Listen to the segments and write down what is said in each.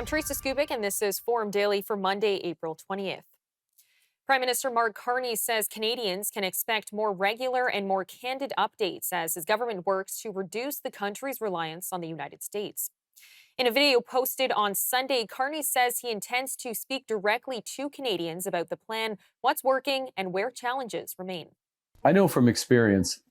I'm Teresa Skubic, and this is Forum Daily for Monday, April 20th. Prime Minister Mark Carney says Canadians can expect more regular and more candid updates as his government works to reduce the country's reliance on the United States. In a video posted on Sunday, Carney says he intends to speak directly to Canadians about the plan, what's working, and where challenges remain. I know from experience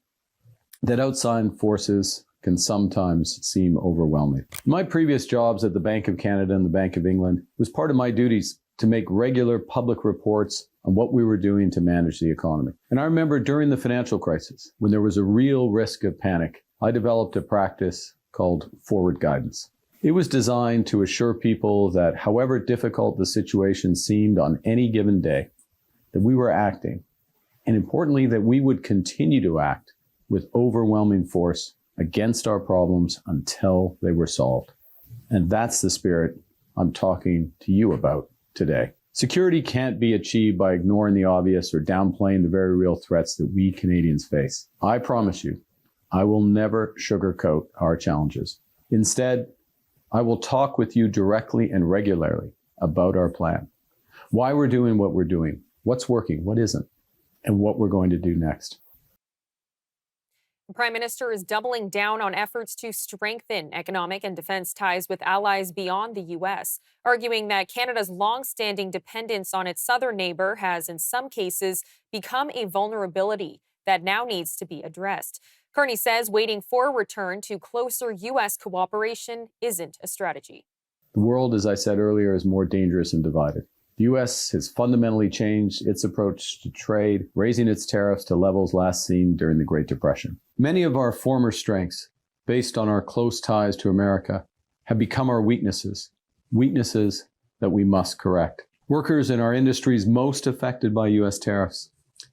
that outside forces can sometimes seem overwhelming. My previous jobs at the Bank of Canada and the Bank of England was part of my duties to make regular public reports on what we were doing to manage the economy. And I remember during the financial crisis, when there was a real risk of panic, I developed a practice called forward guidance. It was designed to assure people that however difficult the situation seemed on any given day, that we were acting, and importantly, that we would continue to act with overwhelming force against our problems until they were solved. And that's the spirit I'm talking to you about today. Security can't be achieved by ignoring the obvious or downplaying the very real threats that we Canadians face. I promise you, I will never sugarcoat our challenges. Instead, I will talk with you directly and regularly about our plan, why we're doing what we're doing, what's working, what isn't, and what we're going to do next. The Prime Minister is doubling down on efforts to strengthen economic and defense ties with allies beyond the U.S., arguing that Canada's long-standing dependence on its southern neighbor has, in some cases, become a vulnerability that now needs to be addressed. Carney says waiting for a return to closer U.S. cooperation isn't a strategy. The world, as I said earlier, is more dangerous and divided. The U.S. has fundamentally changed its approach to trade, raising its tariffs to levels last seen during the Great Depression. Many of our former strengths, based on our close ties to America, have become our weaknesses that we must correct. Workers in our industries most affected by U.S. tariffs,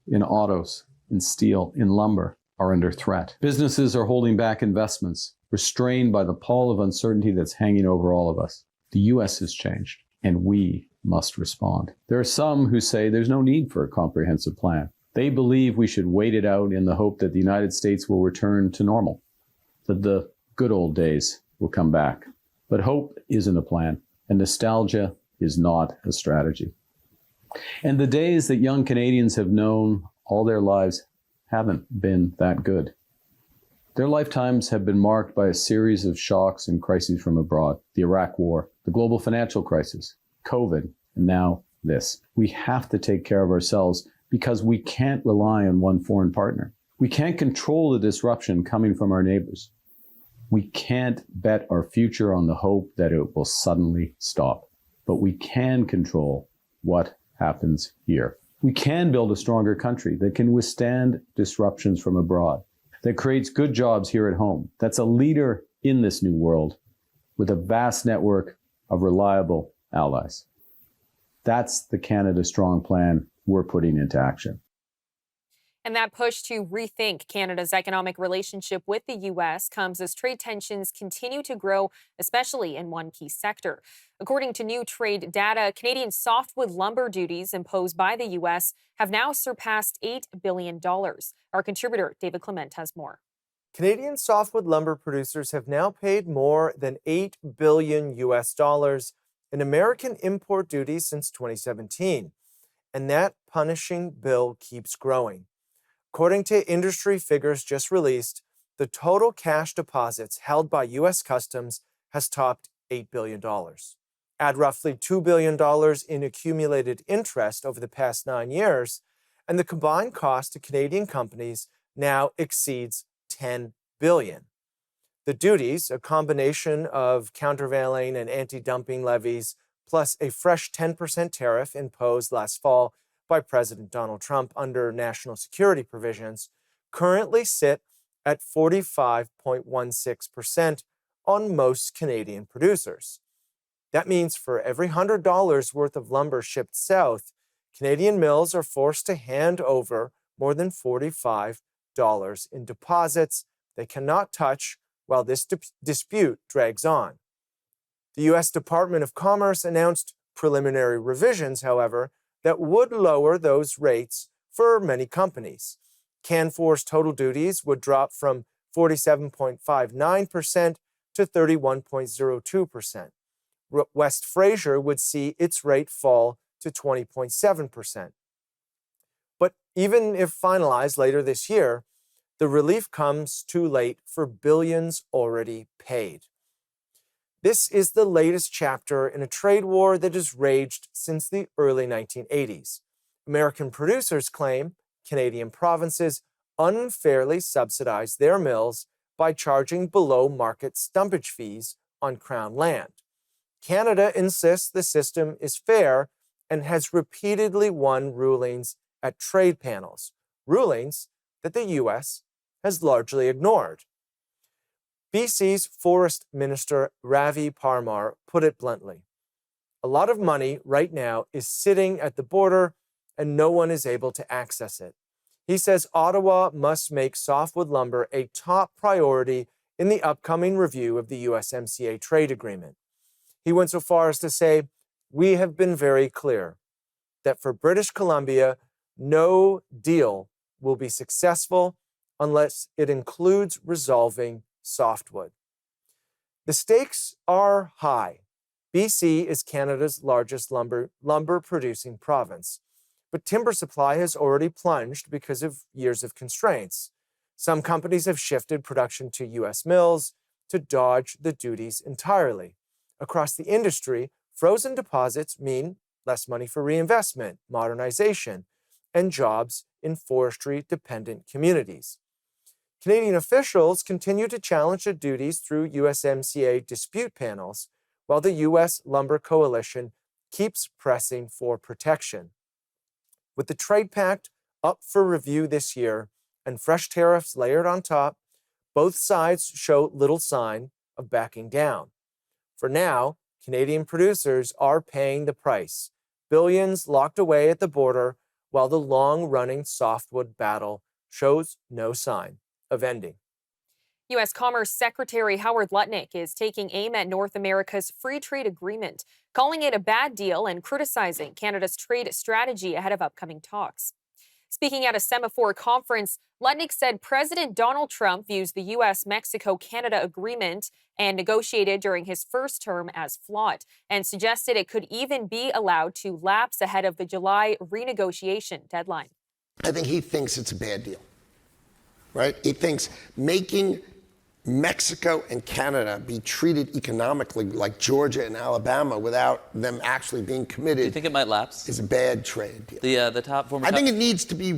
in autos, in steel, in lumber, are under threat. Businesses are holding back investments, restrained by the pall of uncertainty that's hanging over all of us. The U.S. has changed, and we must respond. There are some who say there's no need for a comprehensive plan. They believe we should wait it out in the hope that the United States will return to normal, that the good old days will come back. But hope isn't a plan, and nostalgia is not a strategy. And the days that young Canadians have known all their lives haven't been that good. Their lifetimes have been marked by a series of shocks and crises from abroad: the Iraq War, the global financial crisis, COVID, and now this. We have to take care of ourselves because we can't rely on one foreign partner. We can't control the disruption coming from our neighbors. We can't bet our future on the hope that it will suddenly stop. But we can control what happens here. We can build a stronger country that can withstand disruptions from abroad, that creates good jobs here at home, that's a leader in this new world with a vast network of reliable allies. That's the Canada Strong plan we're putting into action. And that push to rethink Canada's economic relationship with the U.S. comes as trade tensions continue to grow, especially in one key sector. According to new trade data, Canadian softwood lumber duties imposed by the U.S. have now surpassed $8 billion. Our contributor, David Clement, has more. Canadian softwood lumber producers have now paid more than $8 billion in American import duties since 2017. And that punishing bill keeps growing. According to industry figures just released, the total cash deposits held by U.S. Customs has topped $8 billion. Add roughly $2 billion in accumulated interest over the past 9 years, and the combined cost to Canadian companies now exceeds $10 billion. The duties, a combination of countervailing and anti-dumping levies, plus a fresh 10% tariff imposed last fall by President Donald Trump under national security provisions, currently sit at 45.16% on most Canadian producers. That means for every $100 worth of lumber shipped south, Canadian mills are forced to hand over more than $45 in deposits they cannot touch while this dispute drags on. The U.S. Department of Commerce announced preliminary revisions, however, that would lower those rates for many companies. Canfor's total duties would drop from 47.59% to 31.02%. West Fraser would see its rate fall to 20.7%. But even if finalized later this year, the relief comes too late for billions already paid. This is the latest chapter in a trade war that has raged since the early 1980s. American producers claim Canadian provinces unfairly subsidize their mills by charging below-market stumpage fees on Crown land. Canada insists the system is fair and has repeatedly won rulings at trade panels, rulings that the U.S. has largely ignored. BC's Forest Minister Ravi Parmar put it bluntly. A lot of money right now is sitting at the border and no one is able to access it. He says Ottawa must make softwood lumber a top priority in the upcoming review of the USMCA trade agreement. He went so far as to say, "We have been very clear that for British Columbia, no deal will be successful unless it includes resolving softwood." The stakes are high. BC is Canada's largest lumber producing province, but timber supply has already plunged because of years of constraints. Some companies have shifted production to U.S. mills to dodge the duties entirely. Across the industry, frozen deposits mean less money for reinvestment, modernization, and jobs in forestry-dependent communities. Canadian officials continue to challenge the duties through USMCA dispute panels, while the U.S. Lumber Coalition keeps pressing for protection. With the trade pact up for review this year and fresh tariffs layered on top, both sides show little sign of backing down. For now, Canadian producers are paying the price, billions locked away at the border, while the long-running softwood battle shows no sign of ending. U.S. Commerce Secretary Howard Lutnick is taking aim at North America's free trade agreement, calling it a bad deal and criticizing Canada's trade strategy ahead of upcoming talks. Speaking at a Semaphore conference, Lutnick said President Donald Trump views the U.S.-Mexico-Canada agreement and negotiated during his first term as flawed, and suggested it could even be allowed to lapse ahead of the July renegotiation deadline. I think he thinks it's a bad deal, right? He thinks making Mexico and Canada be treated economically like Georgia and Alabama without them actually being committed. Do you think it might lapse? Is a bad trade deal. I think it needs to be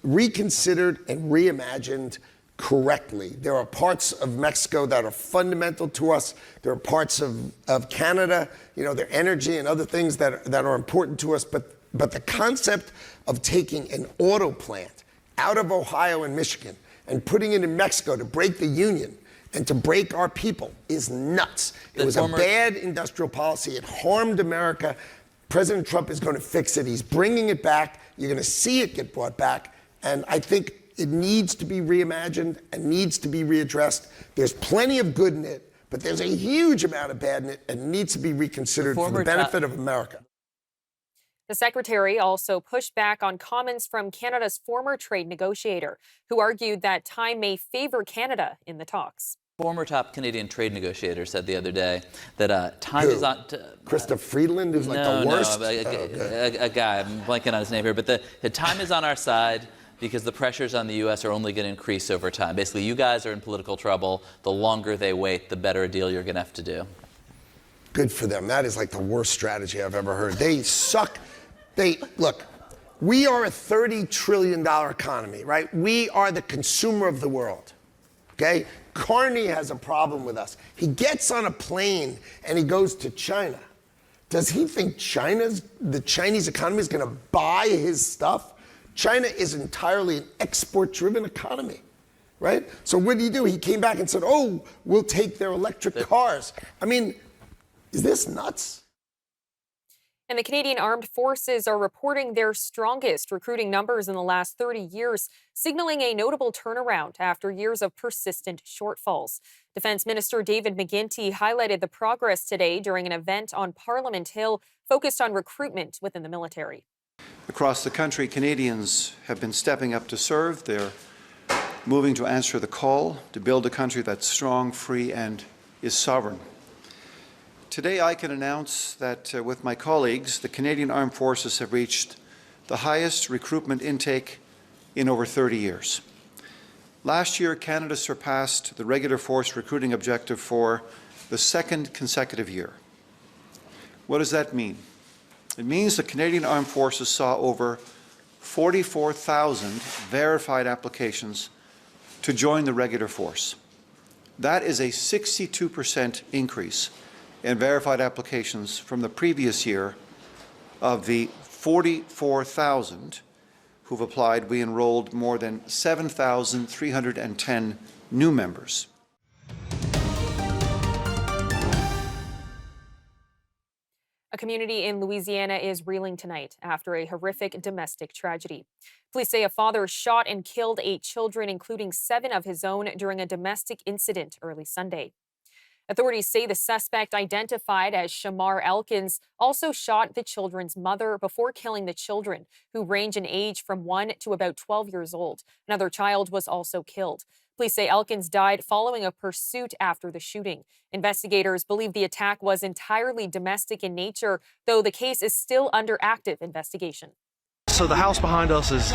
reconsidered and reimagined correctly. There are parts of Mexico that are fundamental to us. There are parts of Canada, their energy and other things that are important to us. But the concept of taking an auto plant out of Ohio and Michigan and putting it in Mexico to break the union and to break our people is nuts. It was a bad industrial policy. It harmed America. President Trump is going to fix it. He's bringing it back. You're going to see it get brought back. And I think it needs to be reimagined and needs to be readdressed. There's plenty of good in it, but there's a huge amount of bad in it and needs to be reconsidered for the benefit of America. The secretary also pushed back on comments from Canada's former trade negotiator, who argued that time may favor Canada in the talks. Former top Canadian trade negotiator said the other day that time is on... Krista Friedland, who's like the worst? No, a guy, I'm blanking on his name here, but the time is on our side because the pressures on the U.S. are only going to increase over time. Basically, you guys are in political trouble. The longer they wait, the better a deal you're going to have to do. Good for them. That is like the worst strategy I've ever heard. They suck. Look, we are a $30 trillion economy, right? We are the consumer of the world, okay? Carney has a problem with us. He gets on a plane and he goes to China. Does he think the Chinese economy is going to buy his stuff? China is entirely an export-driven economy, right? So what did he do? He came back and said, oh, we'll take their electric cars. I mean, is this nuts? And the Canadian Armed Forces are reporting their strongest recruiting numbers in the last 30 years, signaling a notable turnaround after years of persistent shortfalls. Defense Minister David McGuinty highlighted the progress today during an event on Parliament Hill focused on recruitment within the military. Across the country, Canadians have been stepping up to serve. They're moving to answer the call to build a country that's strong, free, and is sovereign. Today I can announce that with my colleagues, the Canadian Armed Forces have reached the highest recruitment intake in over 30 years. Last year, Canada surpassed the regular force recruiting objective for the second consecutive year. What does that mean? It means the Canadian Armed Forces saw over 44,000 verified applications to join the regular force. That is a 62% increase in verified applications from the previous year. Of the 44,000 who've applied, we enrolled more than 7,310 new members. A community in Louisiana is reeling tonight after a horrific domestic tragedy. Police say a father shot and killed 8 children, including 7 of his own, during a domestic incident early Sunday. Authorities say the suspect, identified as Shamar Elkins, also shot the children's mother before killing the children, who range in age from 1 to about 12 years old. Another child was also killed. Police say Elkins died following a pursuit after the shooting. Investigators believe the attack was entirely domestic in nature, though the case is still under active investigation. So the house behind us is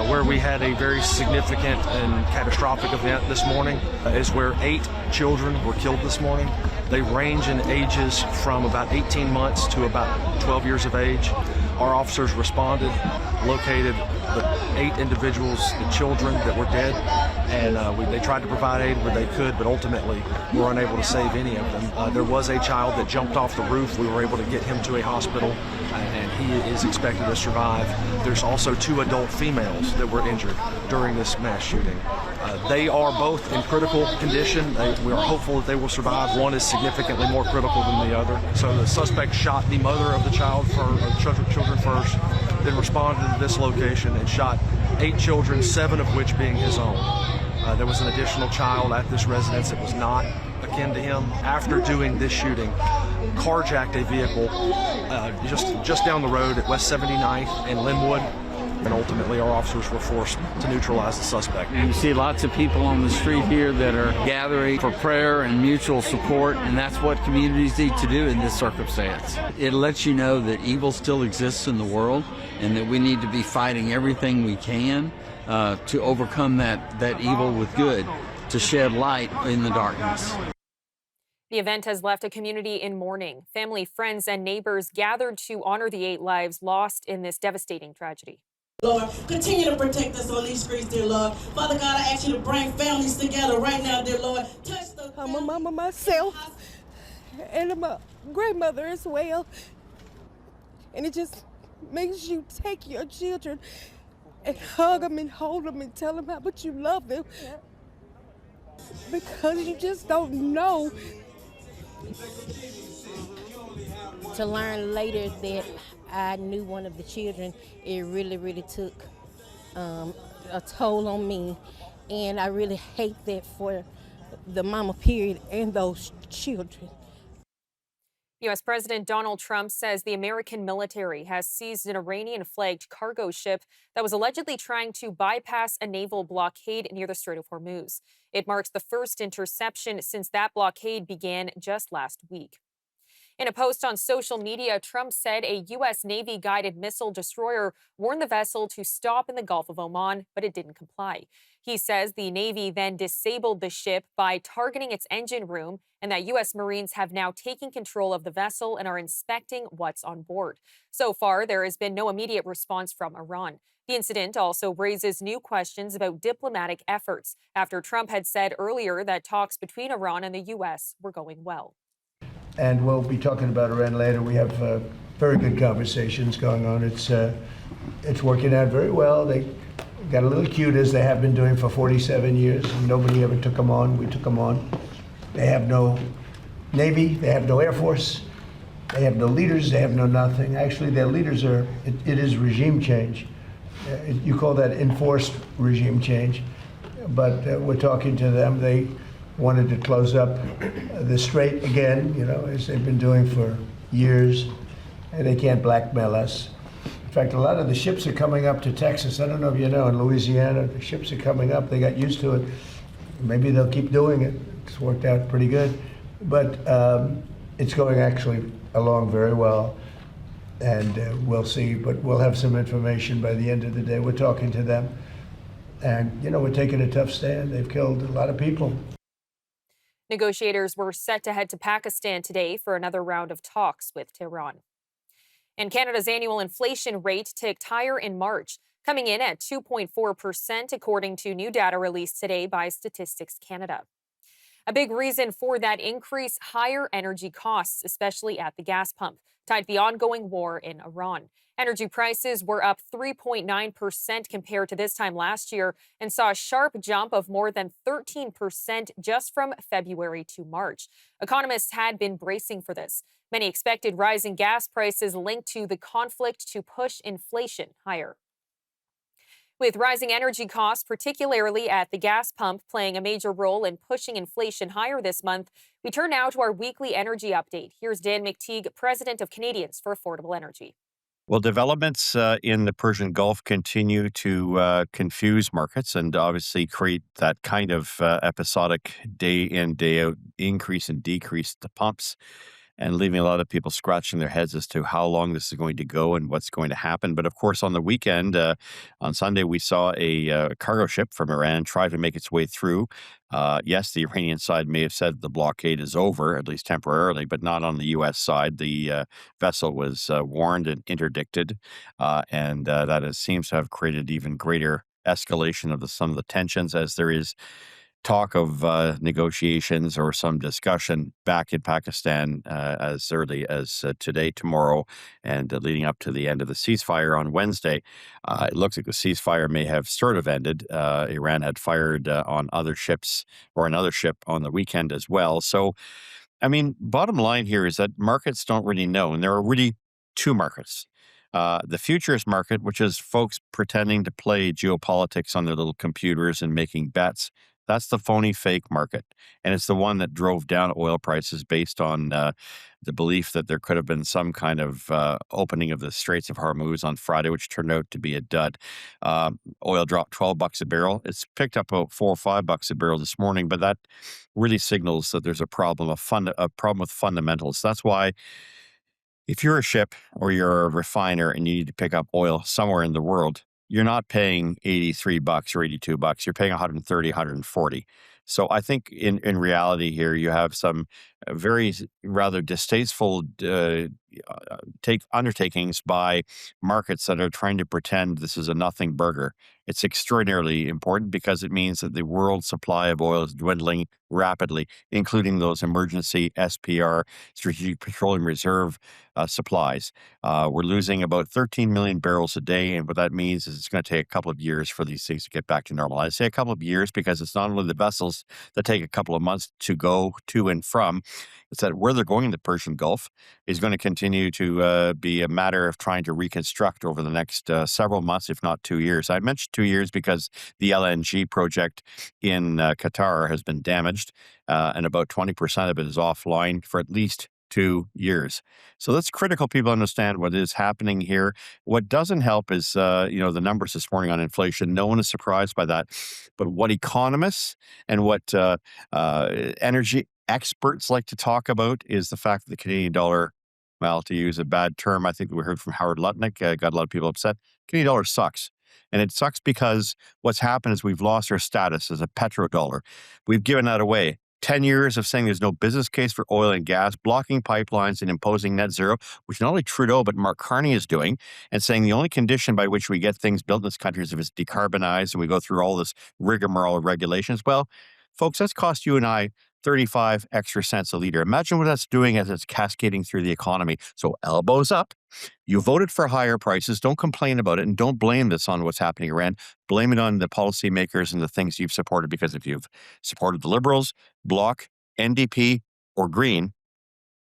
where we had a very significant and catastrophic event this morning. Is where 8 children were killed this morning. They range in ages from about 18 months to about 12 years of age. Our officers responded, located the 8 individuals, the children that were dead, and they tried to provide aid where they could, but ultimately were unable to save any of them. There was a child that jumped off the roof. We were able to get him to a hospital, and he is expected to survive. There's also 2 adult females that were injured during this mass shooting. They are both in critical condition. We are hopeful that they will survive. One is significantly more critical than the other. So the suspect shot the mother of the children first, then responded to this location and shot 8 children, 7 of which being his own. There was an additional child at this residence that was not akin to him. After doing this shooting, carjacked a vehicle just down the road at West 79th and Linwood, and ultimately our officers were forced to neutralize the suspect. You see lots of people on the street here that are gathering for prayer and mutual support, and that's what communities need to do in this circumstance. It lets you know that evil still exists in the world and that we need to be fighting everything we can to overcome that evil with good, to shed light in the darkness. The event has left a community in mourning. Family, friends, and neighbors gathered to honor the 8 lives lost in this devastating tragedy. Lord, continue to protect us on these streets, dear Lord. Father God, I ask you to bring families together right now, dear Lord. Touch the I'm a mama myself, and I'm a grandmother as well. And it just makes you take your children and hug them and hold them and tell them how much you love them. Because you just don't know. To learn later that I knew one of the children, it really took a toll on me. And I really hate that for the mama period and those children. U.S. President Donald Trump says the American military has seized an Iranian-flagged cargo ship that was allegedly trying to bypass a naval blockade near the Strait of Hormuz. It marks the first interception since that blockade began just last week. In a post on social media, Trump said a U.S. Navy-guided missile destroyer warned the vessel to stop in the Gulf of Oman, but it didn't comply. He says the Navy then disabled the ship by targeting its engine room, and that U.S. Marines have now taken control of the vessel and are inspecting what's on board. So far, there has been no immediate response from Iran. The incident also raises new questions about diplomatic efforts after Trump had said earlier that talks between Iran and the U.S. were going well. And we'll be talking about Iran later. We have very good conversations going on. It's working out very well. They got a little cute, as they have been doing for 47 years. Nobody ever took them on. We took them on. They have no Navy. They have no Air Force. They have no leaders. They have no nothing. Actually, their leaders it is regime change. You call that enforced regime change. But we're talking to them. They wanted to close up the strait again, as they've been doing for years, and they can't blackmail us. In fact, a lot of the ships are coming up to Texas. I don't know if you know, in Louisiana, the ships are coming up. They got used to it. Maybe they'll keep doing it. It's worked out pretty good. But it's going actually along very well, and we'll see. But we'll have some information by the end of the day. We're talking to them, and we're taking a tough stand. They've killed a lot of people. Negotiators were set to head to Pakistan today for another round of talks with Tehran. And Canada's annual inflation rate ticked higher in March, coming in at 2.4%, according to new data released today by Statistics Canada. A big reason for that increase, higher energy costs, especially at the gas pump, tied to the ongoing war in Iran. Energy prices were up 3.9% compared to this time last year and saw a sharp jump of more than 13% just from February to March. Economists had been bracing for this. Many expected rising gas prices linked to the conflict to push inflation higher. With rising energy costs, particularly at the gas pump, playing a major role in pushing inflation higher this month, we turn now to our weekly energy update. Here's Dan McTeague, president of Canadians for Affordable Energy. Well, developments in the Persian Gulf continue to confuse markets and obviously create that kind of episodic day in, day out increase and decrease at the pumps, and leaving a lot of people scratching their heads as to how long this is going to go and what's going to happen. But of course, on the weekend, on Sunday, we saw a cargo ship from Iran try to make its way through. Yes, the Iranian side may have said the blockade is over, at least temporarily, but not on the U.S. side. The vessel was warned and interdicted, and that seems to have created even greater escalation of some of the tensions, as there is talk of negotiations or some discussion back in Pakistan as early as today, tomorrow, and leading up to the end of the ceasefire on Wednesday. It looks like the ceasefire may have sort of ended. Iran had fired on other ships or another ship on the weekend as well. So, I mean, bottom line here is that markets don't really know, and there are really two markets. The futures market, which is folks pretending to play geopolitics on their little computers and making bets. That's the phony fake market. And it's the one that drove down oil prices based on the belief that there could have been some kind of opening of the Straits of Hormuz on Friday, which turned out to be a dud. Oil dropped $12 a barrel. It's picked up about $4 or $5 a barrel this morning, but that really signals that there's a problem, a problem with fundamentals. That's why if you're a ship or you're a refiner and you need to pick up oil somewhere in the world, you're not paying $83 or $82. You're paying $130, $140. So I think in reality here, you have some very rather distasteful undertakings by markets that are trying to pretend this is a nothing burger. It's extraordinarily important because it means that the world supply of oil is dwindling rapidly, including those emergency SPR, Strategic Petroleum Reserve supplies. We're losing about 13 million barrels a day, and what that means is it's going to take a couple of years for these things to get back to normal. I say a couple of years because it's not only the vessels that take a couple of months to go to and from, it's that where they're going in the Persian Gulf is going to continue to be a matter of trying to reconstruct over the next several months, if not 2 years. I mentioned 2 years because the LNG project in Qatar has been damaged, and about 20% of it is offline for at least 2 years. So that's critical. People understand what is happening here. What doesn't help is, the numbers this morning on inflation. No one is surprised by that. But what economists and what energy experts like to talk about is the fact that the Canadian dollar, well, to use a bad term, I think we heard from Howard Lutnick, got a lot of people upset. Canadian dollar sucks. And it sucks because what's happened is we've lost our status as a petrodollar. We've given that away. 10 years of saying there's no business case for oil and gas, blocking pipelines and imposing net zero, which not only Trudeau, but Mark Carney is doing, and saying the only condition by which we get things built in this country is if it's decarbonized and we go through all this rigmarole of regulations. Well, folks, that's cost you and I 35 extra cents a liter. Imagine what that's doing as it's cascading through the economy. So elbows up. You voted for higher prices. Don't complain about it, and don't blame this on what's happening in Iran. Blame it on the policymakers and the things you've supported, because if you've supported the Liberals, Bloc, NDP, or Green,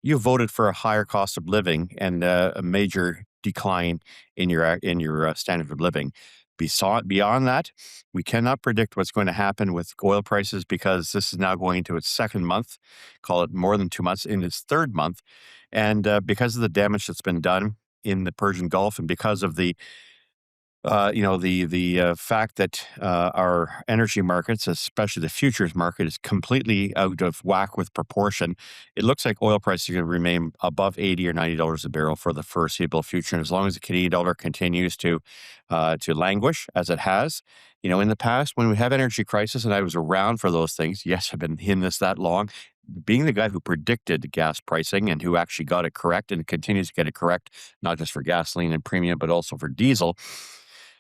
you voted for a higher cost of living and a major decline in your standard of living. Beyond that, we cannot predict what's going to happen with oil prices because this is now going into its second month, call it more than 2 months, in its third month. And because of the damage that's been done in the Persian Gulf and because of the The fact that our energy markets, especially the futures market, is completely out of whack with proportion. It looks like oil prices are going to remain above $80 or $90 a barrel for the foreseeable future, and as long as the Canadian dollar continues to languish as it has, in the past when we have energy crisis, and I was around for those things. Yes, I've been in this that long. Being the guy who predicted gas pricing and who actually got it correct and continues to get it correct, not just for gasoline and premium, but also for diesel.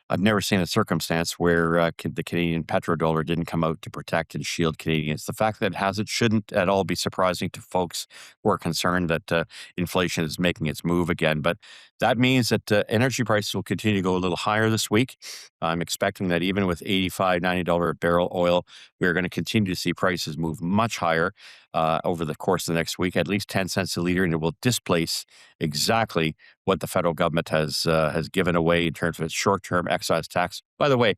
I've never seen a circumstance where the Canadian petrodollar didn't come out to protect and shield Canadians. The fact that it hasn't shouldn't at all be surprising to folks who are concerned that inflation is making its move again. But that means that energy prices will continue to go a little higher this week. I'm expecting that even with $85, $90 a barrel oil, we're going to continue to see prices move much higher over the course of the next week, at least 10 cents a liter, and it will displace exactly what the federal government has given away in terms of its short-term excise tax. By the way,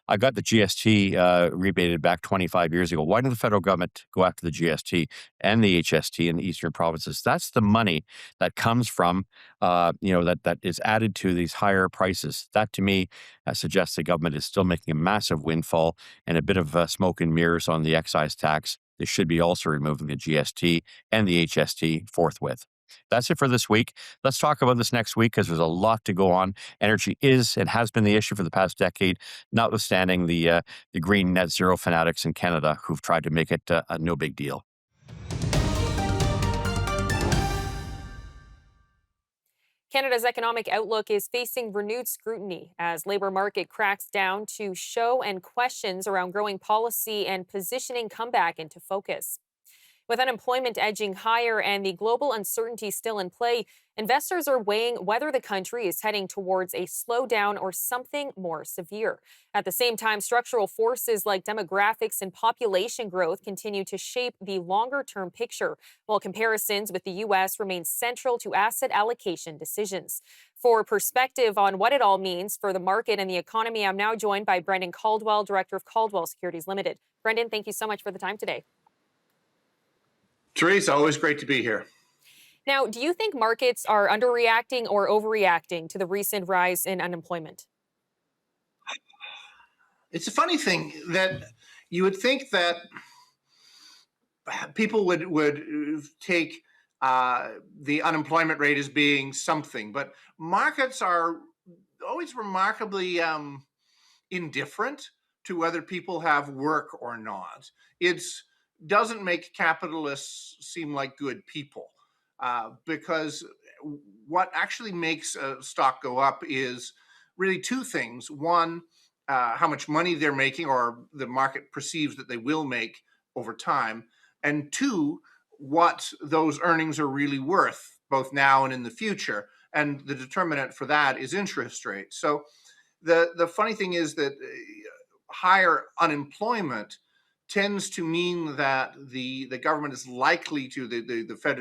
I got the GST rebated back 25 years ago. Why did the federal government go after the GST and the HST in the eastern provinces? That's the money that comes from, that is added to these higher prices. That to me suggests the government is still making a massive windfall and a bit of smoke and mirrors on the excise tax. They should be also removing the GST and the HST forthwith. That's it for this week. Let's talk about this next week because there's a lot to go on. Energy is and has been the issue for the past decade, notwithstanding the green net zero fanatics in Canada who've tried to make it a no big deal. Canada's economic outlook is facing renewed scrutiny as labor market cracks down to show and questions around growing policy and positioning come back into focus. With unemployment edging higher and the global uncertainty still in play, investors are weighing whether the country is heading towards a slowdown or something more severe. At the same time, structural forces like demographics and population growth continue to shape the longer-term picture, while comparisons with the U.S. remain central to asset allocation decisions. For perspective on what it all means for the market and the economy, I'm now joined by Brendan Caldwell, Director of Caldwell Securities Limited. Brendan, thank you so much for the time today. Teresa, always great to be here. Now, do you think markets are underreacting or overreacting to the recent rise in unemployment? It's a funny thing that you would think that people would take the unemployment rate as being something, but markets are always remarkably indifferent to whether people have work or not. It's doesn't make capitalists seem like good people because what actually makes a stock go up is really two things. One, how much money they're making or the market perceives that they will make over time. And two, what those earnings are really worth, both now and in the future. And the determinant for that is interest rates. So the funny thing is that higher unemployment tends to mean that the government is likely to, the Fed,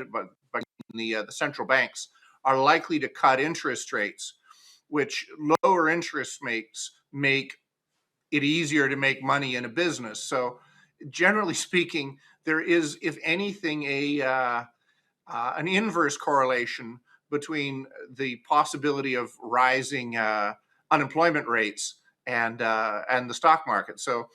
the central banks are likely to cut interest rates, which lower interest rates make it easier to make money in a business. So generally speaking, there is, if anything, an inverse correlation between the possibility of rising unemployment rates and the stock market. So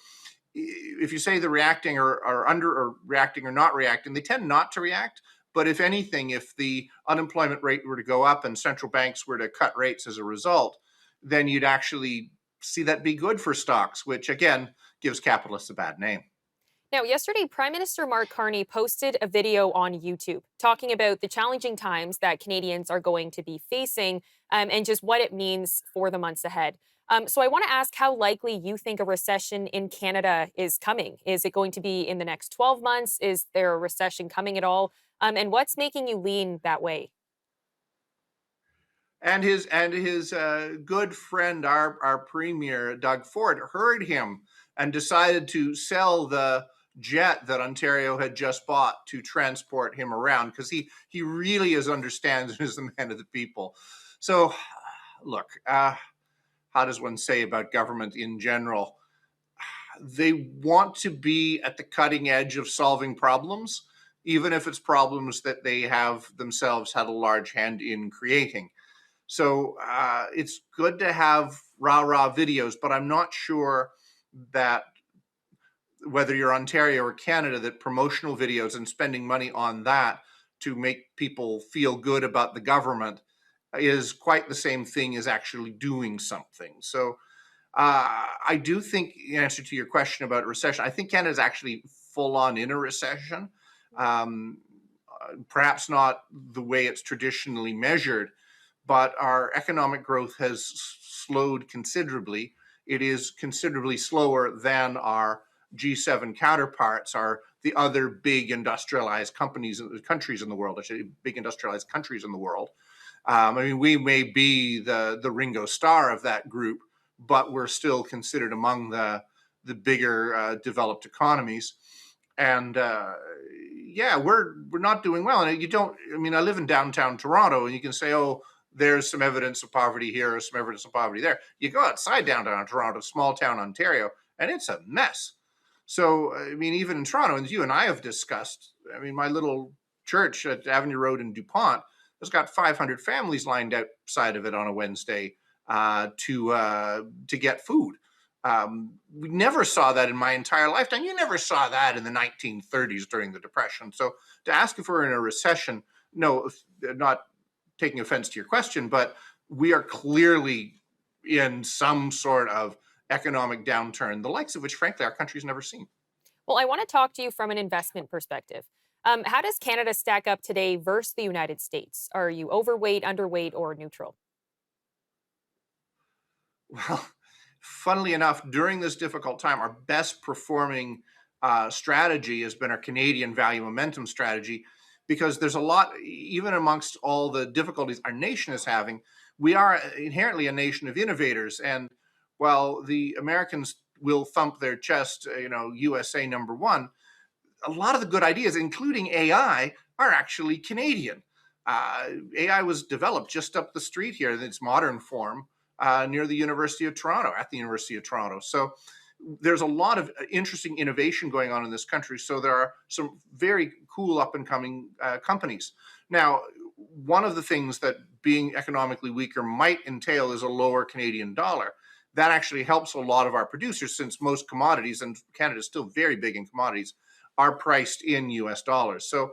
if you say they're reacting or under or reacting or not reacting, they tend not to react. But if anything, if the unemployment rate were to go up and central banks were to cut rates as a result, then you'd actually see that be good for stocks, which again gives capitalists a bad name. Now, yesterday, Prime Minister Mark Carney posted a video on YouTube talking about the challenging times that Canadians are going to be facing and just what it means for the months ahead. So I want to ask how likely you think a recession in Canada is coming. Is it going to be in the next 12 months? Is there a recession coming at all? And what's making you lean that way? And his good friend, our premier, Doug Ford, heard him and decided to sell the jet that Ontario had just bought to transport him around because he really understands and is the man of the people. So, look, how does one say about government in general? They want to be at the cutting edge of solving problems, even if it's problems that they have themselves had a large hand in creating. So it's good to have rah-rah videos, but I'm not sure that whether you're Ontario or Canada, that promotional videos and spending money on that to make people feel good about the government is quite the same thing as actually doing something. So I do think, in answer to your question about recession, I think Canada is actually full on in a recession. Um, Perhaps not the way it's traditionally measured, but our economic growth has slowed considerably. It is considerably slower than our G7 counterparts, are the other big industrialized countries in the world, actually big industrialized countries in the world. I mean, we may be the Ringo Starr of that group, but we're still considered among the bigger developed economies. And yeah, we're not doing well. And you don't. I mean, I live in downtown Toronto, and you can say, oh, there's some evidence of poverty here, or some evidence of poverty there. You go outside downtown Toronto, small town Ontario, and it's a mess. So, I mean, even in Toronto, and you and I have discussed, I mean, my little church at Avenue Road in DuPont has got 500 families lined outside of it on a Wednesday to get food. We never saw that in my entire lifetime. You never saw that in the 1930s during the Depression. So to ask if we're in a recession, no, not taking offense to your question, but we are clearly in some sort of economic downturn, the likes of which, frankly, our country's never seen. Well, I want to talk to you from an investment perspective. How does Canada stack up today versus the United States? Are you overweight, underweight, or neutral? Well, funnily enough, during this difficult time, our best performing strategy has been our Canadian value momentum strategy, because there's a lot, even amongst all the difficulties our nation is having, we are inherently a nation of innovators. And while the Americans will thump their chest, USA number one, a lot of the good ideas, including AI, are actually Canadian. AI was developed just up the street here in its modern form near the University of Toronto, at the University of Toronto. So there's a lot of interesting innovation going on in this country. So there are some very cool up and coming companies. Now, one of the things that being economically weaker might entail is a lower Canadian dollar. That actually helps a lot of our producers, since most commodities, and Canada is still very big in commodities, are priced in US dollars. So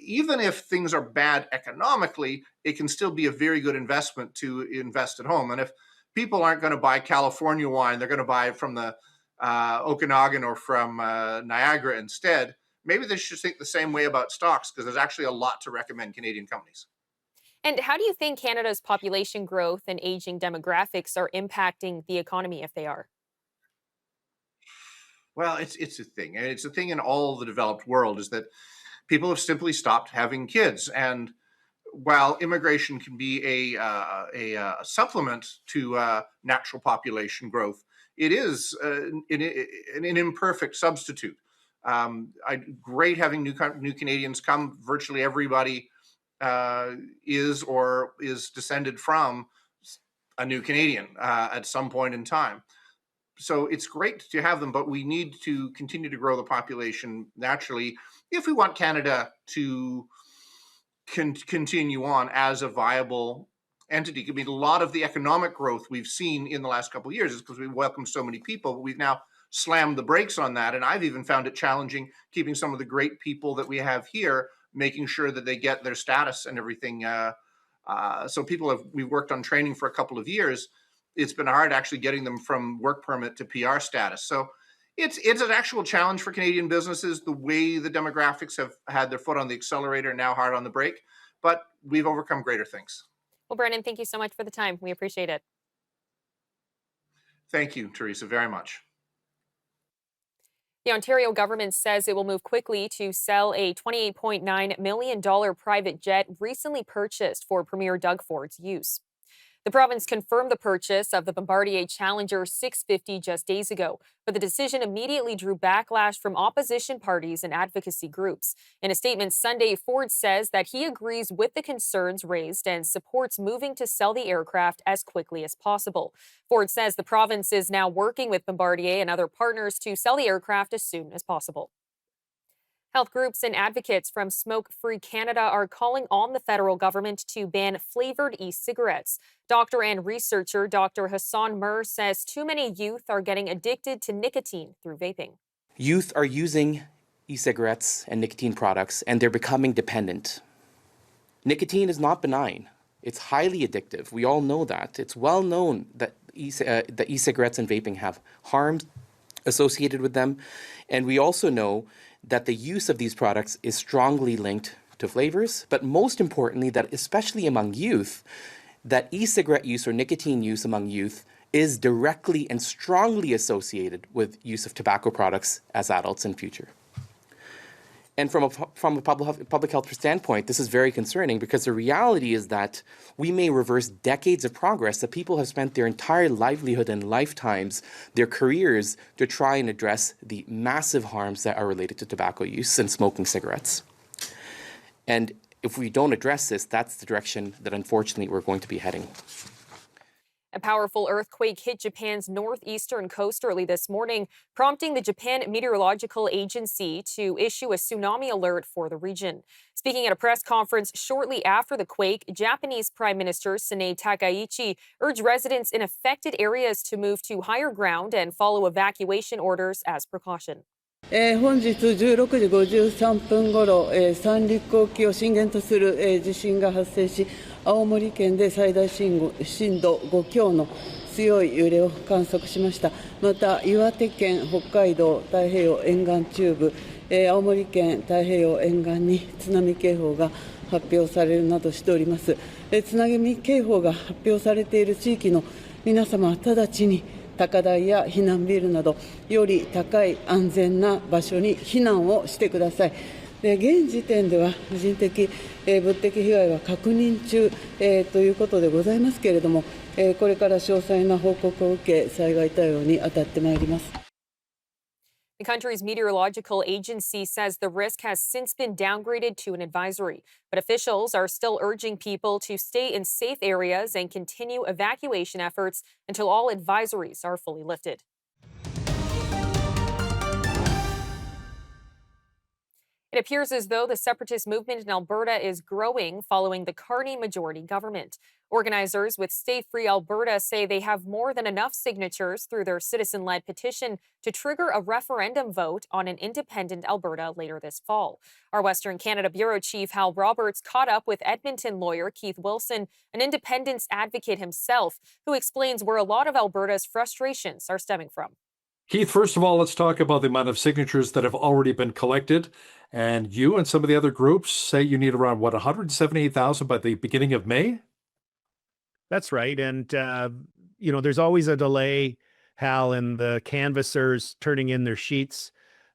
even if things are bad economically, it can still be a very good investment to invest at home. And if people aren't going to buy California wine, they're going to buy it from the Okanagan or from Niagara instead, maybe they should think the same way about stocks, because there's actually a lot to recommend Canadian companies. And how do you think Canada's population growth and aging demographics are impacting the economy, if they are? Well, it's a thing, and it's a thing in all the developed world, is that people have simply stopped having kids. And while immigration can be a supplement to natural population growth, it is an imperfect substitute. Great having new Canadians come. Virtually everybody is or is descended from a new Canadian at some point in time. So it's great to have them, but we need to continue to grow the population naturally if we want Canada to continue on as a viable entity. I mean, a lot of the economic growth we've seen in the last couple of years is because we welcomed so many people, but we've now slammed the brakes on that. And I've even found it challenging keeping some of the great people that we have here, making sure that they get their status and everything. So we've worked on training for a couple of years. It's been hard actually getting them from work permit to PR status. So it's an actual challenge for Canadian businesses, the way the demographics have had their foot on the accelerator, now hard on the brake, but we've overcome greater things. Well, Brennan, thank you so much for the time. We appreciate it. Thank you, Teresa, very much. The Ontario government says it will move quickly to sell a $28.9 million private jet recently purchased for Premier Doug Ford's use. The province confirmed the purchase of the Bombardier Challenger 650 just days ago, but the decision immediately drew backlash from opposition parties and advocacy groups. In a statement Sunday, Ford says that he agrees with the concerns raised and supports moving to sell the aircraft as quickly as possible. Ford says the province is now working with Bombardier and other partners to sell the aircraft as soon as possible. Health groups and advocates from Smoke Free Canada are calling on the federal government to ban flavored e-cigarettes. Doctor and researcher Dr. Hassan Mir says too many youth are getting addicted to nicotine through vaping. Youth are using e-cigarettes and nicotine products, and they're becoming dependent. Nicotine is not benign. It's highly addictive. We all know that. It's well known that e-cigarettes and vaping have harms associated with them. And we also know that the use of these products is strongly linked to flavors, but most importantly, that especially among youth, that e-cigarette use or nicotine use among youth is directly and strongly associated with use of tobacco products as adults in future. And from a public health standpoint, this is very concerning because the reality is that we may reverse decades of progress that people have spent their entire livelihood and lifetimes, their careers, to try and address the massive harms that are related to tobacco use and smoking cigarettes. And if we don't address this, that's the direction that unfortunately we're going to be heading. A powerful earthquake hit Japan's northeastern coast early this morning, prompting the Japan Meteorological Agency to issue a tsunami alert for the region. Speaking at a press conference shortly after the quake, Japanese Prime Minister Sanae Takaichi urged residents in affected areas to move to higher ground and follow evacuation orders as precaution. 本日16時53分ごろ、三陸沖を震源とする、地震が発生し、青森県で最大震度5強の強い揺れを観測しました。また岩手県、北海道太平洋沿岸中部、青森県太平洋沿岸に津波警報が発表されるなどしております。津波警報が発表されている地域の皆様は直ちに高台や避難ビルなどより高い安全な場所に避難をしてください。現時点では人的、物的被害は確認中、ということでございますけれども、これから詳細な報告を受け災害対応に当たってまいります。The country's meteorological agency says the risk has since been downgraded to an advisory, but officials are still urging people to stay in safe areas and continue evacuation efforts until all advisories are fully lifted. It appears as though the separatist movement in Alberta is growing following the Carney majority government. Organizers with Stay Free Alberta say they have more than enough signatures through their citizen-led petition to trigger a referendum vote on an independent Alberta later this fall. Our Western Canada Bureau Chief Hal Roberts caught up with Edmonton lawyer Keith Wilson, an independence advocate himself, who explains where a lot of Alberta's frustrations are stemming from. Keith, first of all, let's talk about the amount of signatures that have already been collected. And you and some of the other groups say you need around, 178,000 by the beginning of May? That's right. And, there's always a delay, Hal, in the canvassers turning in their sheets.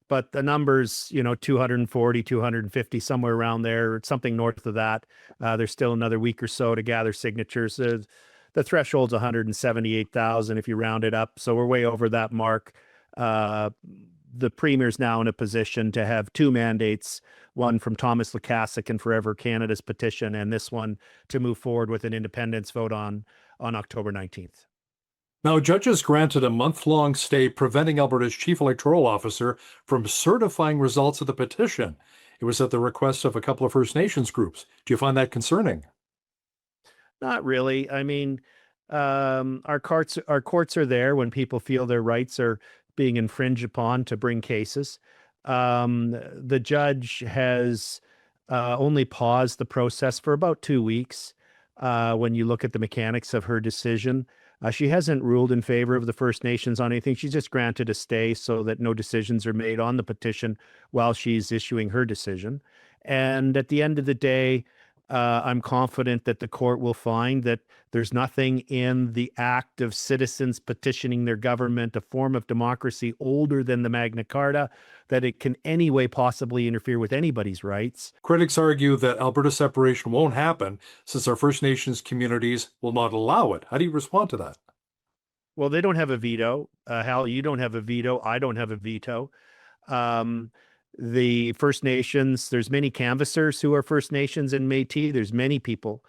But the numbers, 240, 250, somewhere around there, something north of that. There's still another week or so to gather signatures. The threshold's 178,000 if you round it up. So we're way over that mark. The premier's now in a position to have two mandates, one from Thomas Lukasik and Forever Canada's petition, and this one to move forward with an independence vote on October 19th. Now, judges granted a month-long stay preventing Alberta's chief electoral officer from certifying results of the petition. It was at the request of a couple of First Nations groups. Do you find that concerning? Not really. I mean, our courts are there when people feel their rights are being infringed upon to bring cases. The judge has only paused the process for about 2 weeks when you look at the mechanics of her decision. She hasn't ruled in favor of the First Nations on anything. She's just granted a stay so that no decisions are made on the petition while she's issuing her decision. And at the end of the day, I'm confident that the court will find that there's nothing in the act of citizens petitioning their government, a form of democracy older than the Magna Carta, that it can any way possibly interfere with anybody's rights. Critics argue that Alberta separation won't happen since our First Nations communities will not allow it. How do you respond to that? Well, they don't have a veto. Hal, you don't have a veto. I don't have a veto. The First Nations, there's many canvassers who are First Nations and Métis. There's many people,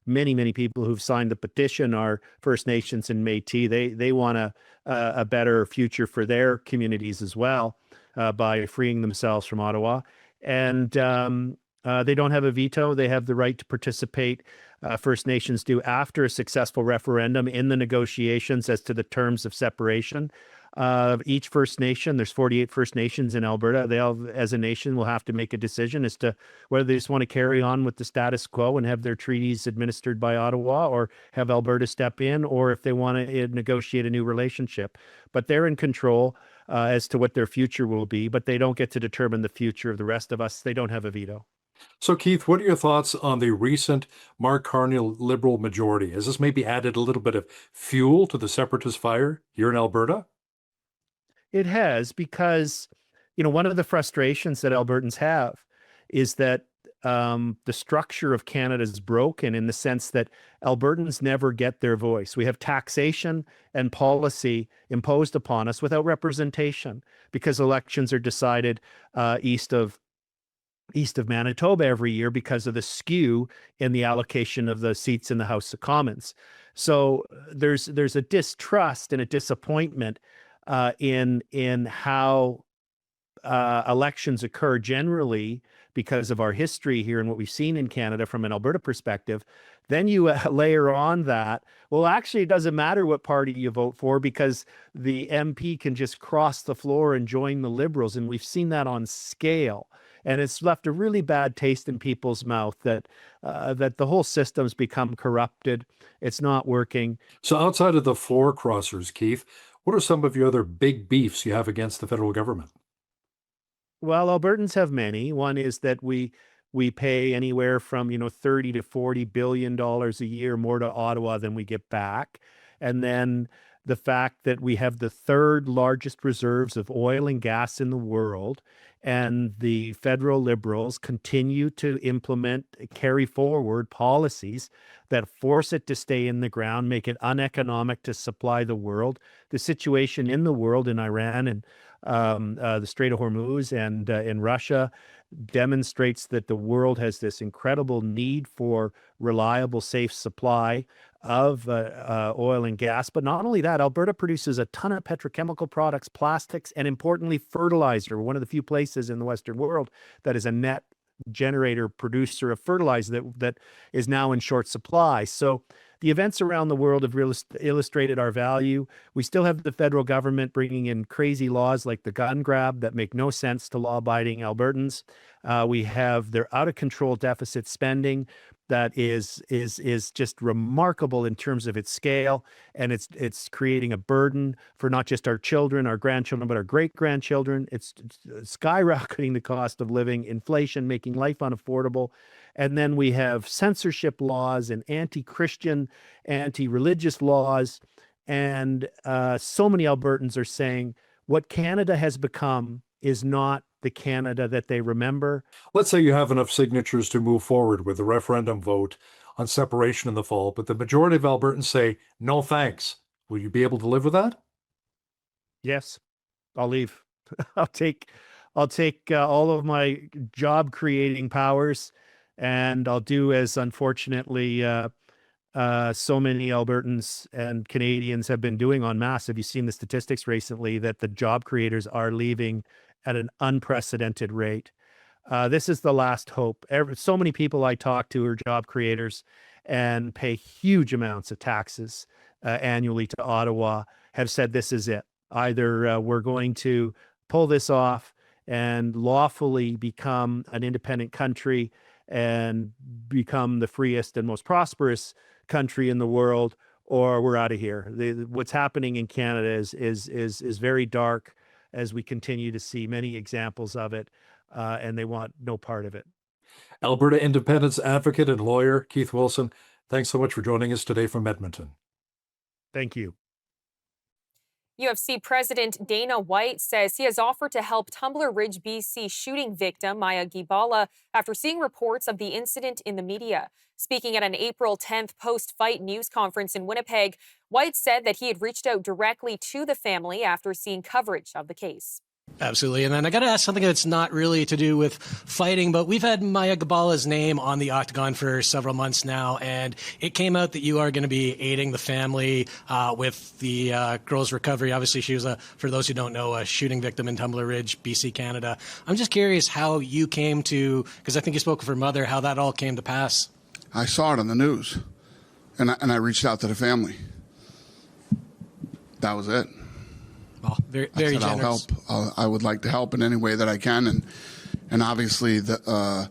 many people who've signed the petition are First Nations and Métis. They want a better future for their communities as well by freeing themselves from Ottawa. And they don't have a veto. They have the right to participate. First Nations do after a successful referendum in the negotiations as to the terms of separation. Each First Nation, there's 48 First Nations in Alberta. They all, as a nation, will have to make a decision as to whether they just want to carry on with the status quo and have their treaties administered by Ottawa, or have Alberta step in, or if they want to negotiate a new relationship. But they're in control as to what their future will be, but they don't get to determine the future of the rest of us. They don't have a veto. So, Keith, what are your thoughts on the recent Mark Carney Liberal majority? Has this maybe added a little bit of fuel to the separatist fire here in Alberta? It has, because, one of the frustrations that Albertans have is that the structure of Canada is broken, in the sense that Albertans never get their voice. We have taxation and policy imposed upon us without representation, because elections are decided east of Manitoba every year because of the skew in the allocation of the seats in the House of Commons. So there's a distrust and a disappointment in how elections occur generally, because of our history here and what we've seen in Canada from an Alberta perspective. Then you layer on that, well, actually, it doesn't matter what party you vote for, because the MP can just cross the floor and join the Liberals. And we've seen that on scale. And it's left a really bad taste in people's mouth that the whole system's become corrupted. It's not working. So, outside of the floor crossers, Keith, what are some of your other big beefs you have against the federal government? Well, Albertans have many. One is that we pay anywhere from 30 to 40 billion dollars a year more to Ottawa than we get back. And then the fact that we have the third largest reserves of oil and gas in the world, and the federal Liberals continue to carry forward policies that force it to stay in the ground, make it uneconomic to supply the world. The situation in the world, in Iran and the Strait of Hormuz and in Russia, demonstrates that the world has this incredible need for reliable, safe supply of oil and gas. But not only that, Alberta produces a ton of petrochemical products, plastics, and importantly, fertilizer. We're one of the few places in the Western world that is a net producer of fertilizer that is now in short supply. So the events around the world have illustrated our value. We still have the federal government bringing in crazy laws like the gun grab that make no sense to law-abiding Albertans. We have their out-of-control deficit spending that is just remarkable in terms of its scale, and it's creating a burden for not just our children, our grandchildren, but our great-grandchildren. It's skyrocketing the cost of living, inflation, making life unaffordable. And then we have censorship laws and anti-Christian, anti-religious laws. And so many Albertans are saying what Canada has become is not the Canada that they remember. Let's say you have enough signatures to move forward with the referendum vote on separation in the fall, but the majority of Albertans say, no thanks. Will you be able to live with that? Yes, I'll leave. I'll take all of my job creating powers, and I'll do as, unfortunately, so many Albertans and Canadians have been doing en masse. Have you seen the statistics recently that the job creators are leaving at an unprecedented rate? This is the last hope. So many people I talk to are job creators and pay huge amounts of taxes annually to Ottawa, have said this is it. Either we're going to pull this off and lawfully become an independent country and become the freest and most prosperous country in the world, or we're out of here. What's happening in Canada is very dark, as we continue to see many examples of it, and they want no part of it. Alberta independence advocate and lawyer Keith Wilson, thanks so much for joining us today from Edmonton. Thank you. UFC President Dana White says he has offered to help Tumbler Ridge, BC shooting victim Maya Gibala after seeing reports of the incident in the media. Speaking at an April 10th post-fight news conference in Winnipeg, White said that he had reached out directly to the family after seeing coverage of the case. Absolutely. And then I got to ask something that's not really to do with fighting, but we've had Maya Gabala's name on the octagon for several months now, and it came out that you are going to be aiding the family with the girl's recovery. Obviously, she was, for those who don't know, a shooting victim in Tumbler Ridge, BC, Canada. I'm just curious how you came to, because I think you spoke of her mother, how that all came to pass. I saw it on the news, and I reached out to the family. That was it. Well, very generous. I'll help. I would like to help in any way that I can, and obviously the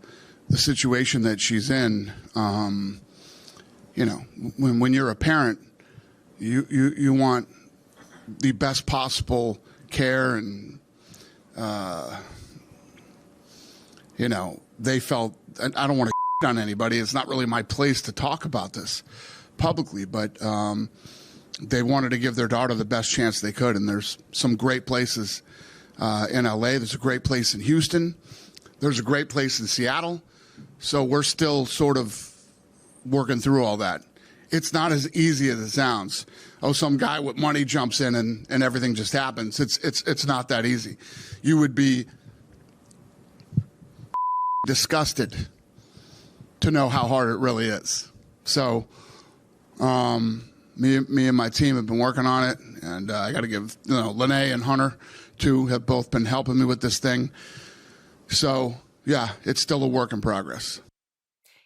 situation that she's in. You know, when you're a parent, you want the best possible care, and you know, they felt. I don't want to on anybody. It's not really my place to talk about this publicly, but. They wanted to give their daughter the best chance they could, and there's some great places in LA. There's a great place in Houston. There's a great place in Seattle. So we're still sort of working through all that. It's not as easy as it sounds. Oh, some guy with money jumps in and everything just happens. It's not that easy. You would be disgusted to know how hard it really is. So, Me and my team have been working on it, and I got to give, Lene and Hunter, too, have both been helping me with this thing. So, yeah, it's still a work in progress.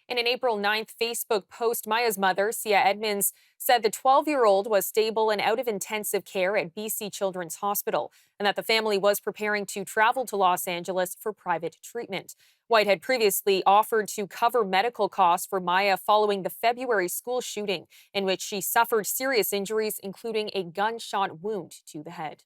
In an April 9th Facebook post, Maya's mother, Sia Edmonds, said the 12-year-old was stable and out of intensive care at BC Children's Hospital, and that the family was preparing to travel to Los Angeles for private treatment. White had previously offered to cover medical costs for Maya following the February school shooting, in which she suffered serious injuries, including a gunshot wound to the head.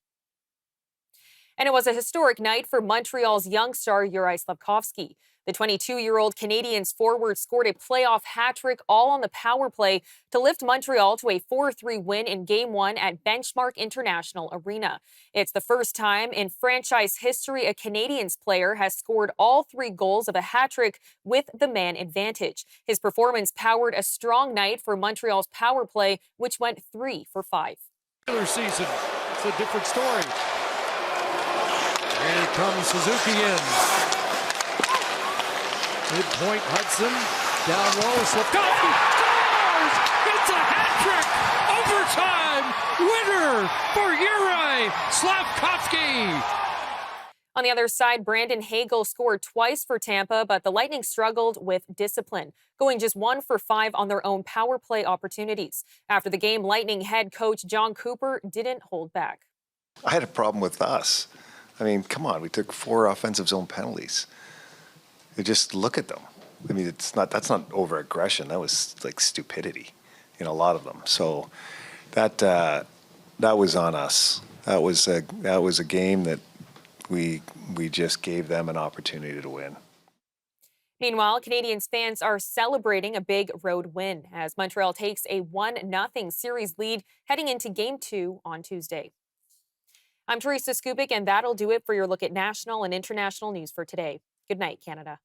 And it was a historic night for Montreal's young star Juraj Slafkovsky. The 22-year-old Canadiens forward scored a playoff hat-trick all on the power play to lift Montreal to a 4-3 win in Game 1 at Benchmark International Arena. It's the first time in franchise history a Canadiens player has scored all 3 goals of a hat-trick with the man advantage. His performance powered a strong night for Montreal's power play, which went 3 for 5. Season, it's a different story. Here comes Suzuki in. Midpoint Hudson, down low, Slafkovsky scores! It's a hat trick! Overtime winner for Juraj Slafkovsky! On the other side, Brandon Hagel scored twice for Tampa, but the Lightning struggled with discipline, going just 1 for 5 on their own power play opportunities. After the game, Lightning head coach John Cooper didn't hold back. I had a problem with us. I mean, come on, we took 4 offensive zone penalties. You just look at them. I mean, that's not over-aggression. That was like stupidity in a lot of them. So that was on us. That was a game that we just gave them an opportunity to win. Meanwhile, Canadiens fans are celebrating a big road win as Montreal takes a 1-0 series lead heading into Game 2 on Tuesday. I'm Teresa Skubik, and that'll do it for your look at national and international news for today. Good night, Canada.